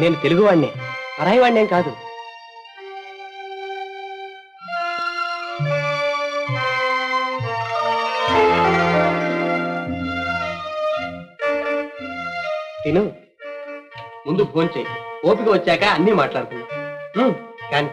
నేను తెలుగువాణ్ణే, పరాయివాణ్ణేం కాదు. తిను, ముందు ఫోన్ చేయి, ఓపిక వచ్చాక అన్నీ మాట్లాడుకున్నాం. కానీ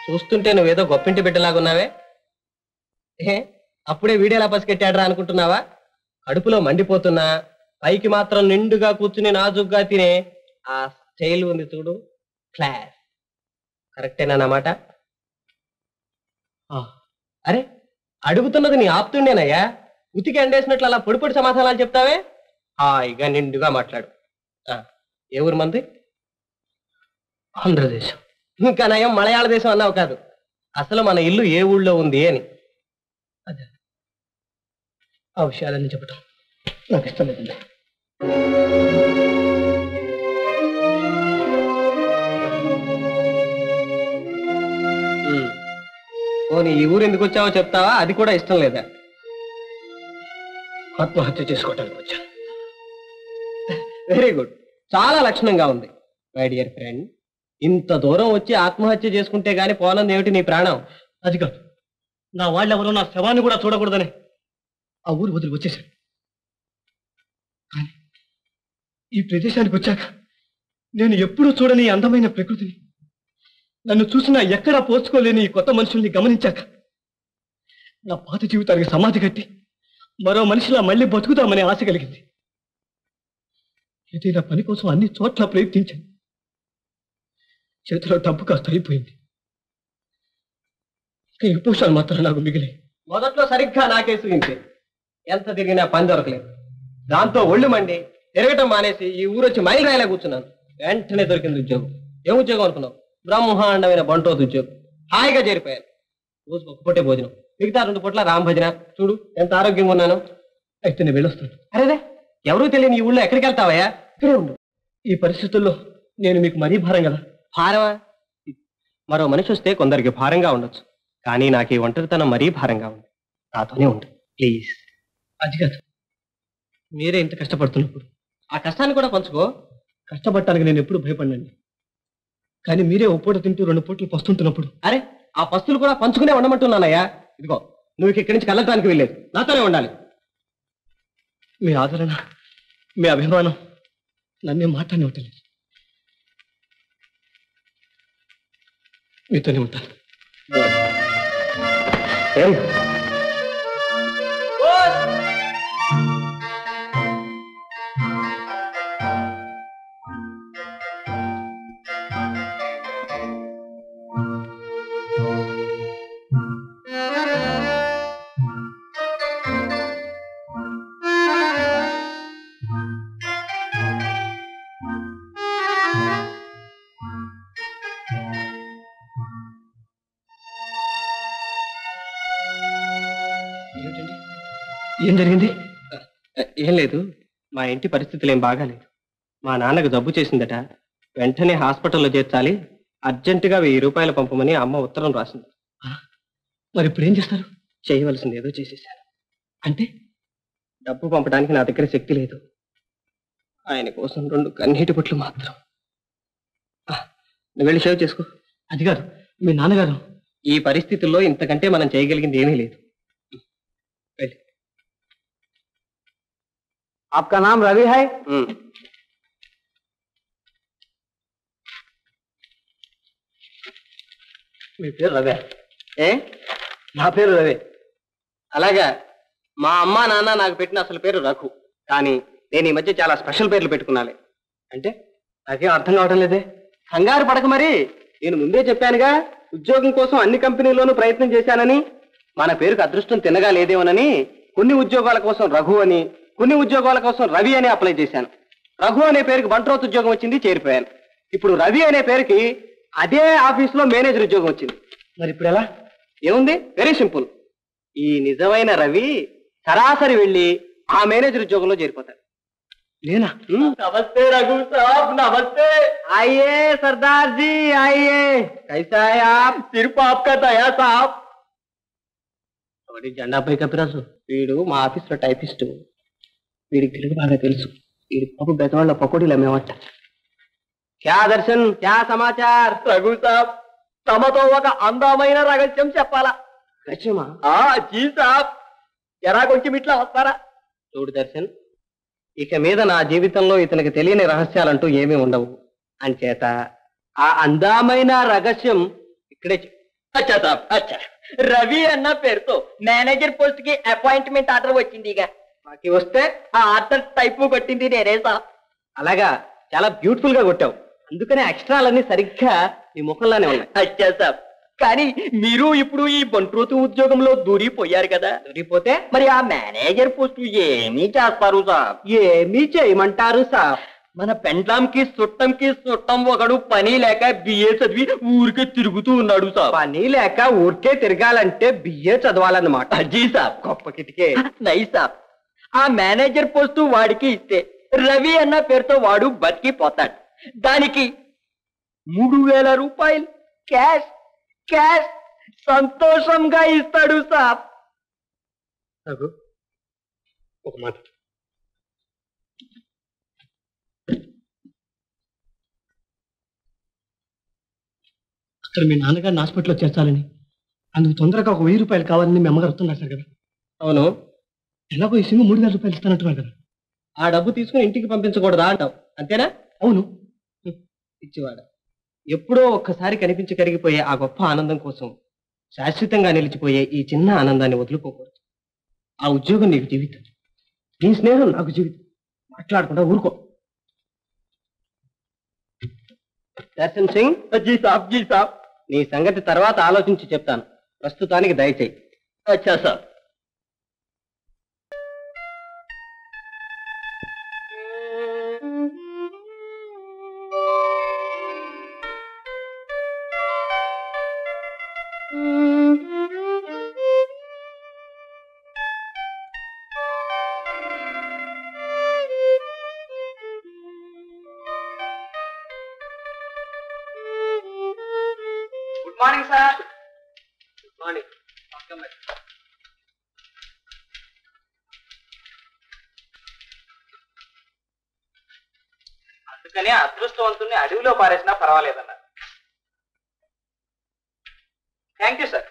చూస్తుంటే నువ్వేదో గొప్పింటి బిడ్డలాగున్నావే. అప్పుడే వీడేలా పసికెట్టాడరా అనుకుంటున్నావా? కడుపులో మండిపోతున్నా పైకి మాత్రం నిండుగా కూర్చుని నాజుగ్గా తినే ఆ స్టైల్ ఉంది చూడు, క్లాస్. కరెక్టేనా నా మాట? అరే, అడుగుతున్నది నీ ఆప్తుండేనయ్యా. ఉతికి ఎండేసినట్లు అలా పొడి పొడి సమాధానాలు చెప్తావే. హాయిగా నిండుగా మాట్లాడు. ఏ ఊరు మంది? ఆంధ్రదేశం. ఇంకా నయం మలయాళ దేశం అన్నావు కాదు. అసలు మన ఇల్లు ఏ ఊళ్ళో ఉంది అని. అదే, ఆ విషయాలన్నీ చెప్పటం నాకు ఇష్టం లేదండి. పోనీ ఈ ఊరు ఎందుకు వచ్చావో చెప్తావా? అది కూడా ఇష్టం లేదా? ఆత్మహత్య చేసుకోవటానికి వచ్చాను. వెరీ గుడ్, చాలా లక్షణంగా ఉంది మై డియర్ ఫ్రెండ్. ఇంత దూరం వచ్చి ఆత్మహత్య చేసుకుంటే గాని పోనంది ఏమిటి నీ ప్రాణం? అది కాదు, నా వాళ్ళెవరో నా శవాన్ని కూడా చూడకూడదని ఆ ఊరు వదిలి వచ్చేసాను. కానీ ఈ ప్రదేశానికి వచ్చాక నేను ఎప్పుడూ చూడని అందమైన ప్రకృతిని, నన్ను చూసినా ఎక్కడా పోల్చుకోలేని ఈ కొత్త మనుషుల్ని గమనించాక నా పాత జీవితానికి సమాధి కట్టి మరో మనిషిలా మళ్ళీ బతుకుతామనే ఆశ కలిగింది. ఏదైనా పని కోసం అన్ని చోట్ల ప్రయత్నించాను. చేతిలో డబ్బు కాస్త అయిపోయింది. ఈ పోషాలు మాత్రం నాకు మిగిలి. మొదట్లో సరిగ్గా నాకేసి ఇంతే. ఎంత తిరిగినా పని దొరకలేదు. దాంతో ఒళ్ళు మండి తిరగటం మానేసి ఈ ఊరొచ్చి మైలు రాయిలా కూర్చున్నాను. వెంటనే దొరికింది ఉద్యోగం. ఏం ఉద్యోగం అనుకున్నావు? బ్రహ్మాండమైన బంటోతు ఉద్యోగం. హాయిగా చేరిపోయాను. రోజుకు ఒక పూటే భోజనం, మిగతా 2 పూట్ల రామభజన. చూడు ఎంత ఆరోగ్యంగా ఉన్నాను. అయితే నేను వెళ్ళొస్తాను. అరేదే, ఎవరూ తెలియని ఈ ఊళ్ళో ఎక్కడికి వెళ్తావయ్యా? ఇక్కడే ఉండు. ఈ పరిస్థితుల్లో నేను మీకు మరీ భారం కదా. భారమా? మరో మనిషి వస్తే కొందరికి భారంగా ఉండొచ్చు, కానీ నాకు ఈ ఒంటరితనం మరీ భారంగా ఉంది. నాతోనే ఉండు ప్లీజ్. అది కాదు, మీరే ఇంత కష్టపడుతున్నప్పుడు ఆ కష్టాన్ని కూడా పంచుకో. కష్టపడటానికి నేను ఎప్పుడు భయపడినండి, కానీ మీరే ఓ పూట తింటూ 2 పూటలు పస్తుంటున్నప్పుడు, అరే ఆ పస్తులు కూడా పంచుకునే ఉండమంటున్నానయ్యా. ఇదిగో, నువ్వు ఇక్కడి నుంచి కళ్ళటానికి వెళ్ళలేదు, నాతోనే ఉండాలి. మీ ఆదరణ, మీ అభిమానం నన్నే మాట్లాడి ఉంటుంది. మీతోనే ఉంటాను. ఏం జరిగింది? ఏం లేదు, మా ఇంటి పరిస్థితులు ఏం బాగాలేదు. మా నాన్నకు జబ్బు చేసిందట, వెంటనే హాస్పిటల్లో చేర్చాలి, అర్జెంటుగా 1000 రూపాయలు పంపమని అమ్మ ఉత్తరం రాసింది. మరి ఇప్పుడు ఏం చేస్తారు? చేయవలసింది ఏదో చేసేసాను. అంటే డబ్బు పంపడానికి నా దగ్గర శక్తి లేదు. ఆయన కోసం 2 కన్నీటి బొట్లు మాత్రం. నువ్వు వెళ్ళి సేవ్ చేసుకో. అది కాదు, మీ నాన్నగారు ఈ పరిస్థితుల్లో ఇంతకంటే మనం చేయగలిగింది ఏమీ లేదు. आपका नाम रवि है? మీ పేరు రవే? నా పేరు రవే. అలాగా, మా అమ్మ నాన్న నాకు పెట్టిన అసలు పేరు రఘు. కానీ నేను ఈ మధ్య చాలా స్పెషల్ పేర్లు పెట్టుకున్నాను. అంటే నాకేం అర్థం కావటం లేదే. కంగారు పడక మరి, నేను ముందే చెప్పానుగా ఉద్యోగం కోసం అన్ని కంపెనీల్లోనూ ప్రయత్నం చేశానని. మన పేరుకు అదృష్టం తినగా లేదేమోనని కొన్ని ఉద్యోగాల కోసం రఘు అని, కొన్ని ఉద్యోగాల కోసం రవి అని అప్లై చేశాను. రఘు అనే పేరుకి బంట్రోత్ ఉద్యోగం వచ్చింది, చేరిపోయాను. ఇప్పుడు రవి అనే పేరుకి అదే ఆఫీసులో మేనేజర్ ఉద్యోగం వచ్చింది. మరి ఇప్పుడు ఎలా? ఏముంది, వెరీ సింపుల్. ఈ నిజమైన రవి సరాసరి వెళ్ళి ఆ మేనేజర్ ఉద్యోగంలో చేరిపోతాడు. నేనా? నమస్తే రఘు సాబ్, నమస్తే. आइए सरदार जी आइए, कैसा है आप? సిర్ఫ్ ఆప్కా దయా సాబ్. ఒకటి జెండాపై కపిరాజు, వీడు మా ఆఫీస్ లో టైపిస్ట్. వీడికి తెలుగు బాగా తెలుసు. వీడి పాప బెతవాళ్ళ పకోడీలు అమ్మేవట. క్యా దర్శన్, క్యా సమాచార్? రఘు సాబ్, తమతో ఒక అందమైన రహస్యం చెప్పాలా? రహస్యమా? జీ సాబ్, ఎరా కొంచెం ఇట్లా వస్తారా? చూడు దర్శన్, ఇక మీద నా జీవితంలో ఇతనికి తెలియని రహస్యాలంటూ ఏమీ ఉండవు. అంచేత ఆ అందమైన రహస్యం ఇక్కడే అచ్చా సాబ్, అచ్చా. రవి అన్న పేరుతో మేనేజర్ పోస్ట్ కి అపాయింట్మెంట్ ఆర్డర్ వచ్చింది. ఇక మాకి వస్తే ఆ ఆర్డర్ టైప్ కొట్టింది నేనే సాబ్. అలాగా, చాలా బ్యూటిఫుల్ గా కొట్టావు. అందుకనే అక్షరాలన్నీ సరిగ్గా నీ ముఖంలోనే ఉన్నాయి. అచ్చా సాబ్, కానీ మీరు ఇప్పుడు ఈ బంట్రోతు ఉద్యోగంలో దూరిపోయారు కదా. దొరికిపోతే మరి ఆ మేనేజర్ పోస్ట్ ఏమీ చేస్తారు సాబ్? ఏమీ చేయమంటారు సార్? మన పెండ్లాంకి చుట్టం ఒకడు పని లేక బిఏ చదివి ఊరికే తిరుగుతూ ఉన్నాడు సాబ్. పని లేక ఊరికే తిరగాలంటే బిఏ చదవాలన్నమాట. జీ సాబ్, గొప్ప కిటికే. నై సాబ్, ఆ మేనేజర్ పోస్టు వాడికి ఇస్తే రవి అన్న పేరుతో వాడు బతికిపోతాడు. దానికి 3000 రూపాయలు క్యాష్ క్యాష్ సంతోషంగా ఇస్తాడు సాబ్. రఘు, ఒక మాట. అక్కడ మీ నాన్నగారిని హాస్పిటల్లో చేర్చాలని, అందుకు తొందరగా ఒక 1000 రూపాయలు కావాలని మీ అమ్మగారు వస్తున్నారు సార్ కదా. అవును. ఎలాగో ఈ సింగు 3000 రూపాయలు ఇస్తానంటున్నారు కదా. ఆ డబ్బు తీసుకుని ఇంటికి పంపించకూడదా అంటావు, అంతేనా? అవును. ఇచ్చివాడ ఎప్పుడో ఒక్కసారి కనిపించి కరిగిపోయే ఆ గొప్ప ఆనందం కోసం శాశ్వతంగా నిలిచిపోయే ఈ చిన్న ఆనందాన్ని వదులుకోకూడదు. ఆ ఉద్యోగం నీకు జీవితం, నీ స్నేహం నాకు జీవితం. మాట్లాడకుండా ఊరుకో. దర్శన్ సింగ్, జీ సాబ్, జీ సాబ్. నీ సంగతి తర్వాత ఆలోచించి చెప్తాను. ప్రస్తుతానికి దయచేయి. అచ్చా సాబ్. Good morning sir. Good morning. అందుకని అదృష్టవంతుల్ని అడవిలో పారేసినా పర్వాలేదన్నారు. Thank you sir.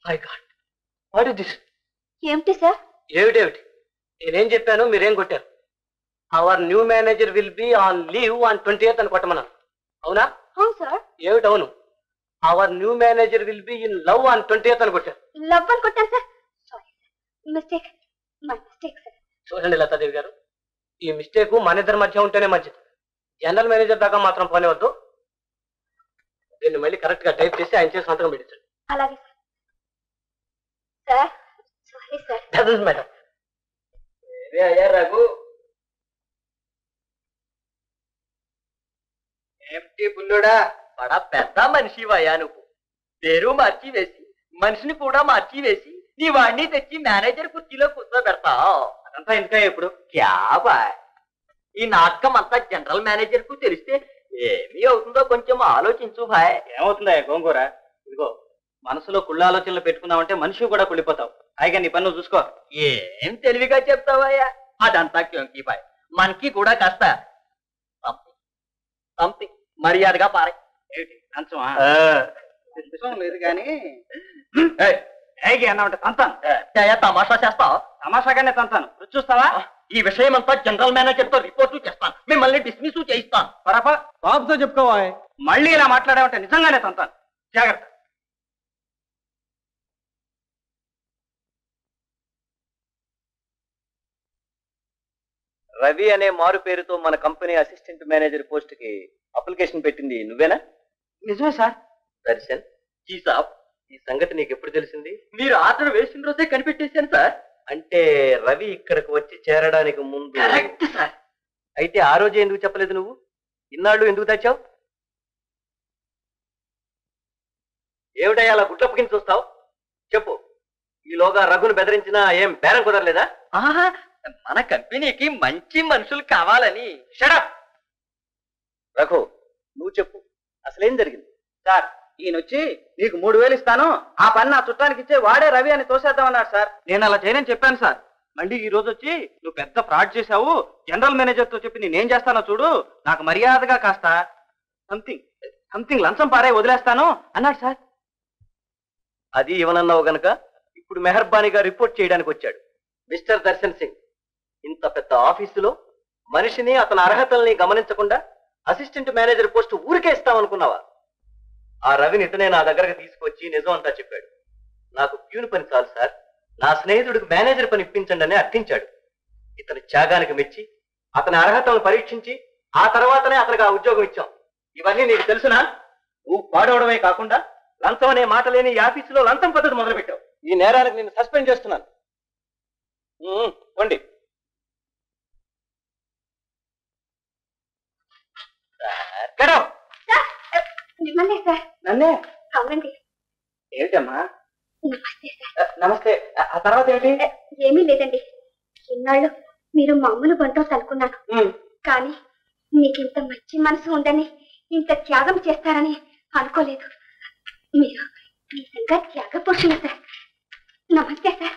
My God, what is this? ఏమిటి సార్? ఏమిటేమిటి? నేనేం చెప్పాను, మీరేం కొట్టారు? Our new manager will be on leave on 20th అని కొట్టమన్నాను. అవునా? అవును సార్. ఏమిటి అవును? Our new manager will be in love on 20th అని కొట్టారు. లవ్ అని కొట్టాను sir. Sorry sir, mistake, my mistake sir. చూడండి లతాదేవి గారు, ఈ మిస్టేక్ మన ఇద్దరి మధ్య ఉంటేనే మంచిది. జనరల్ మేనేజర్ దాకా మాత్రం పోనివద్దు. దీన్ని మళ్ళీ కరెక్ట్ గా టైప్ చేసి ఆయన చేసి సంతకం పెట్టించండి. అలాగే sir. Sir, sorry sir. Madam, అయ్యా రఘు, ఏమిటి బుల్లుడా, బడా పెద్ద మనిషివయ్యా నువ్వు. పేరు మార్చి వేసి మనిషిని కూడా మార్చి వేసి నీ వాడిని తెచ్చి మేనేజర్ కుర్చీలో కూర్చోబెడతావు. అదంతా ఇంకా ఇప్పుడు క్యా బాయ్. ఈ నాటకం అంతా జనరల్ మేనేజర్ కు తెలిస్తే ఏమి అవుతుందో కొంచెం ఆలోచించు భాయ్. ఏమవుతుందా గోంగూర? ఇదిగో, మనసులో కుళ్ళ ఆలోచనలు పెట్టుకున్నావంటే మనిషి కూడా కుళ్ళిపోతావు. హాయిగా నీ పన్ను చూసుకో. ఏం తెలివిగా చెప్తావయ్యా. అదంతా క్యోంకి బాయ్, మనకి కూడా కాస్త సంథింగ్ మర్యాదగా పారే. ఏమిటి అంచమా? లేదు కానీ అన్నమాట తంతాను. తమాషా చేస్తావు? తమాషాగానే తంతాను. రుచి చూస్తావా? ఈ విషయం అంతా జనరల్ మేనేజర్ తో రిపోర్టు చేస్తాను. మిమ్మల్ని డిస్మిస్ చేయిస్తాను. పరప బాబుతో చెప్పుకోవా? మళ్ళీ ఇలా మాట్లాడావంటే నిజంగానే తంతాను. జాగ్రత్త. రవి అనే మారు పేరుతో మన కంపెనీ అసిస్టెంట్ మేనేజర్ పోస్ట్ కి అప్లికేషన్ పెట్టింది నువ్వేనా? నిజమే సార్. దర్శన్, జీ సాబ్, ఈ సంగతి నీకు ఎప్పుడు తెలిసింది? మీరు ఆర్డర్ వేసిన రోజే కనిపెట్టేశాను సార్. అంటే రవి ఇక్కడికి వచ్చి చేరడానికి ముందు? Correct sir. అయితే ఆ రోజే ఎందుకు చెప్పలేదు నువ్వు? ఇన్నాళ్ళు ఎందుకు తెచ్చావు? ఏమిటయ్యా అలా గుడ్లప్పకించి చూస్తావు? చెప్పు, ఈలోగా రఘును బెదిరించినా ఏం బేరం కుదరలేదా? మన కంపెనీకి మంచి మనుషులు కావాలని. షడప్ రఘు, నువ్వు చెప్పు, అసలేం జరిగింది? సార్, ఈయనొచ్చి నీకు 3000 ఇస్తాను, ఆ పని నా చుట్టానికి ఇచ్చే వాడే రవి అని తోసేద్దామన్నాడు సార్. నేను అలా చేయనని చెప్పాను సార్. మళ్ళీ ఈ రోజు వచ్చి నువ్వు పెద్ద ఫ్రాడ్ చేశావు, జనరల్ మేనేజర్ తో చెప్పి నేనేం చేస్తానో చూడు, నాకు మర్యాదగా కాస్త సంథింగ్ లంచం పారే వదిలేస్తాను అన్నాడు సార్. అది ఇవనన్నావు గనక ఇప్పుడు మెహర్బానీగా రిపోర్ట్ చేయడానికి వచ్చాడు. మిస్టర్ దర్శన్ సింగ్, ఇంత పెద్ద ఆఫీసులో మనిషిని అతని అర్హతల్ని గమనించకుండా అసిస్టెంట్ మేనేజర్ పోస్ట్ ఊరికే ఇస్తామనుకున్నావా? ఆ రవిని ఇతనే నా దగ్గరకు తీసుకొచ్చి నిజం అంతా చెప్పాడు. నాకు ప్యూన్ పని చాలు సార్, నా స్నేహితుడికి మేనేజర్ పని ఇప్పించండి అని అర్థించాడు. ఇతని త్యాగానికి మెచ్చి అతని అర్హతలను పరీక్షించి ఆ తర్వాతనే అతనికి ఆ ఉద్యోగం ఇచ్చాం. ఇవన్నీ నీకు తెలుసునా? నువ్వు పాడవడమే కాకుండా లంచం అనే మాట లేని ఈ ఆఫీసులో లంచం పద్ధతి మొదలుపెట్టావు. ఈ నేరానికి నేను సస్పెండ్ చేస్తున్నాను. వండి. మిమ్మల్ని సార్. నన్నే? అవునండి. ఏమిటమ్మా? నమస్తే సార్. నమస్తే. ఆ తర్వాత ఏంటి? ఏమీ లేదండి, ఇన్నాళ్ళు మీరు మామూలు బంటోస్ అనుకున్నాను, కానీ మీకు ఇంత మంచి మనసు ఉందని, ఇంత త్యాగం చేస్తారని అనుకోలేదు. మీరు నిజంగా త్యాగ పురుషులు సార్. నమస్తే సార్.